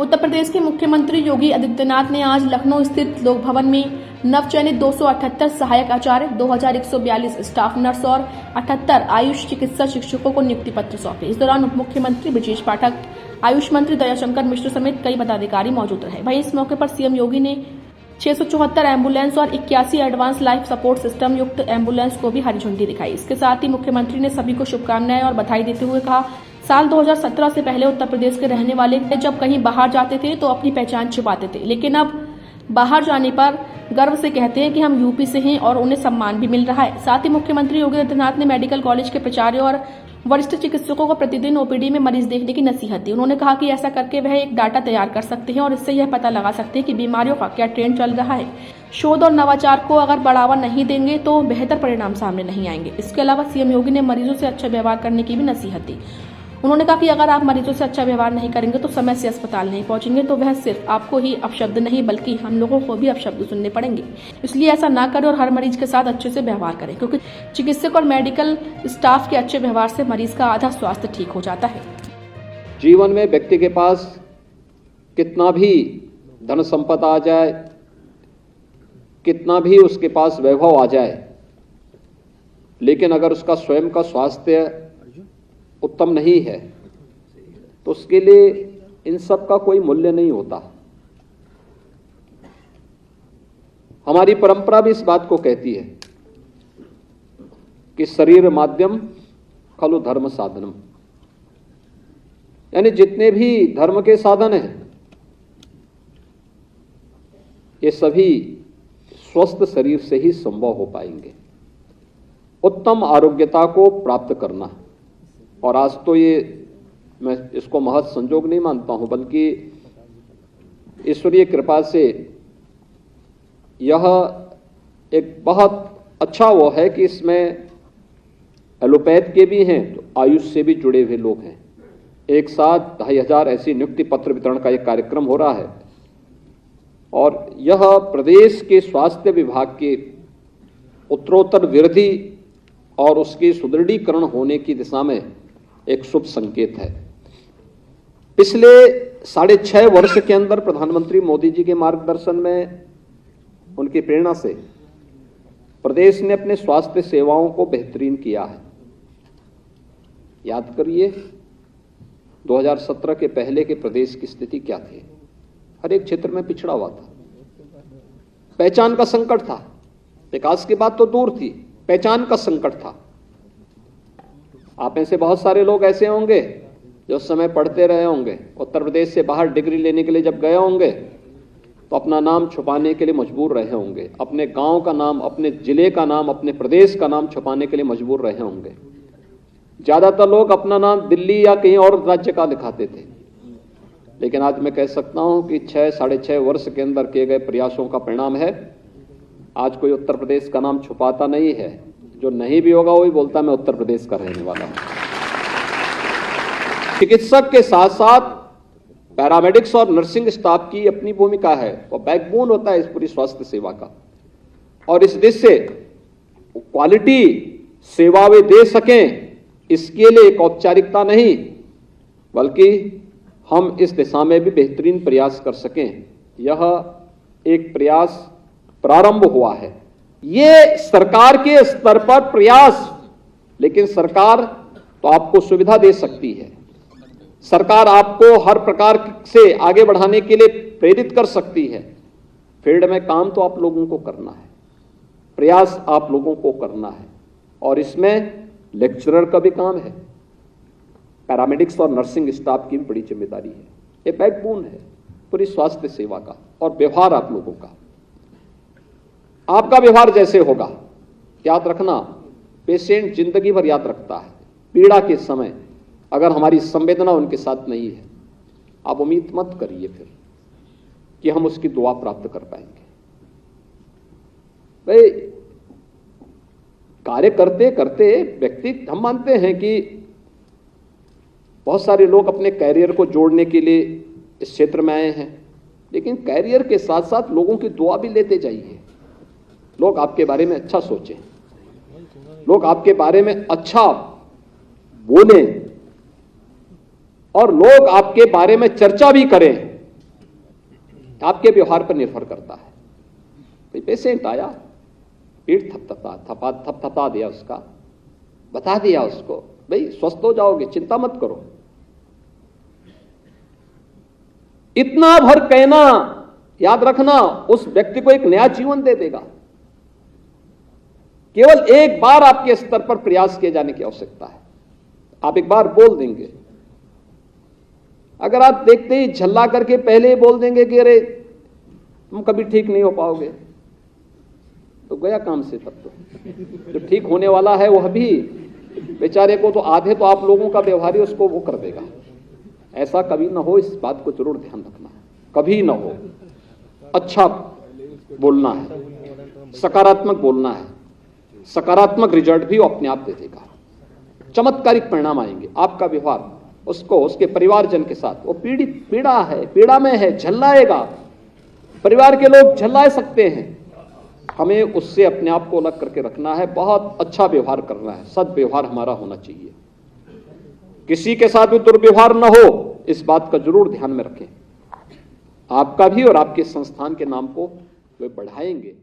उत्तर प्रदेश के मुख्यमंत्री योगी आदित्यनाथ ने आज लखनऊ स्थित लोक भवन में नवचयनित 278 सहायक आचार्य, 2142 स्टाफ नर्स और 78 आयुष चिकित्सा शिक्षकों को नियुक्ति पत्र सौंपे। इस दौरान उप मुख्यमंत्री ब्रजेश पाठक, आयुष मंत्री दयाशंकर मिश्र समेत कई पदाधिकारी मौजूद रहे। वहीं इस मौके पर सीएम योगी ने 674 एम्बुलेंस और 81 एडवांस लाइफ सपोर्ट सिस्टम युक्त एम्बुलेंस को भी हरी झंडी दिखाई। इसके साथ ही मुख्यमंत्री ने सभी को शुभकामनाएं और बधाई देते हुए कहा, साल 2017 से पहले उत्तर प्रदेश के रहने वाले जब कहीं बाहर जाते थे तो अपनी पहचान छिपाते थे, लेकिन अब बाहर जाने पर गर्व से कहते हैं कि हम यूपी से हैं और उन्हें सम्मान भी मिल रहा है। साथ ही मुख्यमंत्री योगी आदित्यनाथ ने मेडिकल कॉलेज के प्राचार्य और वरिष्ठ चिकित्सकों को प्रतिदिन ओपीडी में मरीज देखने की नसीहत दी। उन्होंने कहा कि ऐसा करके वह एक डाटा तैयार कर सकते हैं और इससे यह पता लगा सकते हैं कि बीमारियों का क्या ट्रेंड चल रहा है। शोध और नवाचार को अगर बढ़ावा नहीं देंगे तो बेहतर परिणाम सामने नहीं आएंगे। इसके अलावा सीएम योगी ने मरीजों से अच्छा व्यवहार करने की भी नसीहत दी। उन्होंने कहा कि अगर आप मरीजों से अच्छा व्यवहार नहीं करेंगे तो समय से अस्पताल नहीं पहुंचेंगे तो वह सिर्फ आपको ही अपशब्द नहीं बल्कि हम लोगों को भी अपशब्द सुनने पड़ेंगे। इसलिए ऐसा ना करें और हर मरीज के साथ अच्छे से व्यवहार करें, क्योंकि चिकित्सक और मेडिकल स्टाफ के अच्छे व्यवहार से मरीज का आधा स्वास्थ्य ठीक हो जाता है। जीवन में व्यक्ति के पास कितना भी धन संपदा आ जाए, कितना भी उसके पास वैभव आ जाए, लेकिन अगर उसका स्वयं का स्वास्थ्य उत्तम नहीं है तो उसके लिए इन सब का कोई मूल्य नहीं होता। हमारी परंपरा भी इस बात को कहती है कि शरीर माध्यम खलु धर्म साधनम, यानी जितने भी धर्म के साधन हैं ये सभी स्वस्थ शरीर से ही संभव हो पाएंगे। उत्तम आरोग्यता को प्राप्त करना, और आज तो ये मैं इसको महज संजोग नहीं मानता हूं, बल्कि ईश्वरीय कृपा से यह एक बहुत अच्छा वो है कि इसमें एलोपैथ के भी हैं तो आयुष से भी जुड़े हुए लोग हैं। एक साथ 2500 ऐसी नियुक्ति पत्र वितरण का एक कार्यक्रम हो रहा है और यह प्रदेश के स्वास्थ्य विभाग के उत्तरोत्तर वृद्धि और उसके सुदृढ़ीकरण होने की दिशा में एक शुभ संकेत है। पिछले 6.5 वर्ष के अंदर प्रधानमंत्री मोदी जी के मार्गदर्शन में, उनकी प्रेरणा से प्रदेश ने अपने स्वास्थ्य सेवाओं को बेहतरीन किया है। याद करिए 2017 के पहले के प्रदेश की स्थिति क्या थी। हर एक क्षेत्र में पिछड़ा हुआ था, पहचान का संकट था। विकास की बात तो दूर थी, पहचान का संकट था। आप में से बहुत सारे लोग ऐसे होंगे जो उस समय पढ़ते रहे होंगे, उत्तर प्रदेश से बाहर डिग्री लेने के लिए जब गए होंगे तो अपना नाम छुपाने के लिए मजबूर रहे होंगे, अपने गांव का नाम, अपने जिले का नाम, अपने प्रदेश का नाम छुपाने के लिए मजबूर रहे होंगे। ज्यादातर लोग अपना नाम दिल्ली या कहीं और राज्य का लिखाते थे, लेकिन आज मैं कह सकता हूं कि 6-6.5 वर्ष के अंदर किए गए प्रयासों का परिणाम है। आज कोई उत्तर प्रदेश का नाम छुपाता नहीं है, जो नहीं भी होगा वही बोलता मैं उत्तर प्रदेश का रहने वाला हूं। चिकित्सक के साथ साथ पैरामेडिक्स और नर्सिंग स्टाफ की अपनी भूमिका है, वो बैकबोन होता है इस पूरी स्वास्थ्य सेवा का, और इस देश से क्वालिटी सेवा वे दे सकें इसके लिए एक औपचारिकता नहीं बल्कि हम इस दिशा में भी बेहतरीन प्रयास कर सकें, यह एक प्रयास प्रारंभ हुआ है। ये सरकार के स्तर पर प्रयास, लेकिन सरकार तो आपको सुविधा दे सकती है, सरकार आपको हर प्रकार से आगे बढ़ाने के लिए प्रेरित कर सकती है। फील्ड में काम तो आप लोगों को करना है, प्रयास आप लोगों को करना है, और इसमें लेक्चरर का भी काम है, पैरामेडिक्स और नर्सिंग स्टाफ की भी बड़ी जिम्मेदारी है। ये बैकबोन है पूरी स्वास्थ्य सेवा का। और व्यवहार आप लोगों का, आपका व्यवहार जैसे होगा, याद रखना पेशेंट जिंदगी भर याद रखता है। पीड़ा के समय अगर हमारी संवेदना उनके साथ नहीं है, आप उम्मीद मत करिए फिर कि हम उसकी दुआ प्राप्त कर पाएंगे। भाई कार्य करते करते व्यक्ति, हम मानते हैं कि बहुत सारे लोग अपने कैरियर को जोड़ने के लिए इस क्षेत्र में आए हैं, लेकिन कैरियर के साथ साथ लोगों की दुआ भी लेते जाइए। लोग आपके बारे में अच्छा सोचें, लोग आपके बारे में अच्छा बोलें और लोग आपके बारे में चर्चा भी करें, आपके व्यवहार पर निर्भर करता है। भाई पेशेंट आया, पीठ थपथपा दिया उसका, बता दिया उसको भाई स्वस्थ हो जाओगे, चिंता मत करो। इतना भर कहना, याद रखना, उस व्यक्ति को एक नया जीवन दे देगा। केवल एक बार आपके स्तर पर प्रयास किए जाने की आवश्यकता है। आप एक बार बोल देंगे, अगर आप देखते ही झल्ला करके पहले ही बोल देंगे कि अरे तुम कभी ठीक नहीं हो पाओगे, तो गया काम से। तब तो जो ठीक होने वाला है वह भी बेचारे को तो आधे तो आप लोगों का व्यवहार ही उसको वो कर देगा। ऐसा कभी ना हो, इस बात को जरूर ध्यान रखना है, कभी ना हो। अच्छा बोलना है, सकारात्मक बोलना है, सकारात्मक रिजल्ट भी वो अपने आप दे देगा, चमत्कारिक परिणाम आएंगे। आपका व्यवहार उसको, उसके परिवारजन के साथ, वो पीड़ा है, पीड़ा में है, झल्लाएगा। परिवार के लोग झल्ला सकते हैं, हमें उससे अपने आप को अलग करके रखना है। बहुत अच्छा व्यवहार करना है, सद्व्यवहार हमारा होना चाहिए, किसी के साथ भी दुर्व्यवहार न हो, इस बात का जरूर ध्यान में रखें। आपका भी और आपके संस्थान के नाम को वे बढ़ाएंगे।